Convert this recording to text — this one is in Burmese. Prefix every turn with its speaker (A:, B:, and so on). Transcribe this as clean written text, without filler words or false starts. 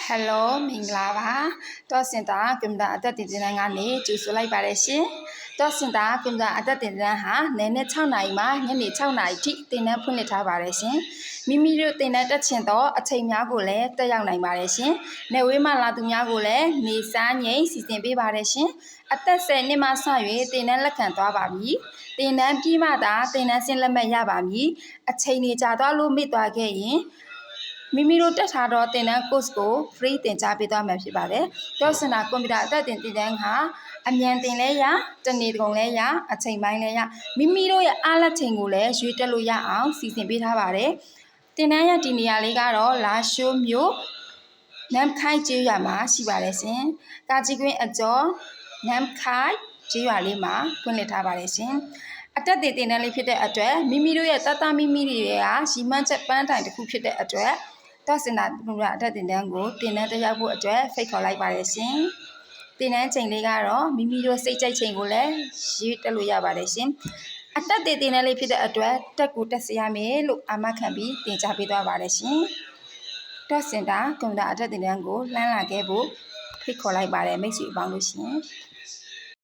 A: Hello မင်္ဂလာပါတော့စင်တာကွန်ပျူတာအသက်တင်တဲ့ကနေကြိုဆိုလိုက်ပါတယ်ရှင်တော့စင်တာကွန်ပျူတာအသက်တင်တဲ့ဟာနေ့နဲ့6နာရီမှညနေ6နာရီထိတင်တဲ့ဖွင့်လှစ်ထားပါတယ်ရှင်မိမိတို့တင်တဲ့တက်ချင်တော့အချိန်များကိုလည်းတက်ရောက်နိုင်ပါတယ်ရှင်နေဝေးမှလာသူများကိုလည်းနေစားငိမ့်စီစဉ်ပေးပါတယ်ရှင်အသက်10နှစ်မှစ၍တင်တဲ့လက်ခံသွားပါပြီတင်တဲ့ပြီးမှသာတင်တဲ့ဆင်းလက်မှတ်ရပါမည်အချိန်နေကြာသွားလို့မိသွားခဲ့ရင်မိမိတို့တက်ထားတော့တင်တဲ့ course ကို free တင်ကြားပေးသွားမှာဖြစ်ပါတယ်။တော့စင်တာကွန်ပျူတာအသက်တင်တဲ့ဟာအမြန်တင်လဲရတနေ့တကုန်လဲရအချိန်ပိုင်းလဲရမိမိတို့ရဲ့အားလက်ချိန်ကိုလည်းရွေးတက်လို့ရအောင်စီစဉ်ပေးထားပါတယ်။တင်တန်းရဒီနေရာလေးကတော့လာရှိုးမြို့နမ်ခိုင်ကျေးရွာမှာရှိပါတယ်ရှင်။ကာကြီးကွင်းအကျော်နမ်ခိုင်ကျေးရွာလေးမှာဖွင့်လှစ်ထားပါတယ်ရှင်။အတက်တင်တဲ့လေးဖြစ်တဲ့အတွက်မိမိတို့ရဲ့တတမိမိတွေကရီမန်းချက်ပန်းတိုင်တစ်ခုဖြစ်တဲ့အတွက်တော့စင်တာကွန်ပျူတာအတက်တင်တန်းကိုတင်တန်းတက်ရောက်ဖို့အတွက်ဖိတ်ခေါ်လိုက်ပါတယ်ရှင်။တင်တန်းချိန်လေးကတော့မိမိတို့စိတ်ကြိုက်ချိန်ကိုလည်းရေးတက်လို့ရပါတယ်ရှင်။အတက်တင်တဲ့လေးဖြစ်တဲ့အတွက်တက်ကိုတက်စေရမယ်လို့အာမခံပြီးတင်ကြားပေးသွားပါတယ်ရှင်။တော့စင်တာကွန်ပျူတာအတက်တင်တန်းကိုလှမ်းလာခဲ့ဖို့ဖိတ်ခေါ်လိုက်ပါတယ်မိတ်ဆွေပေါင်းလို့ရှင်။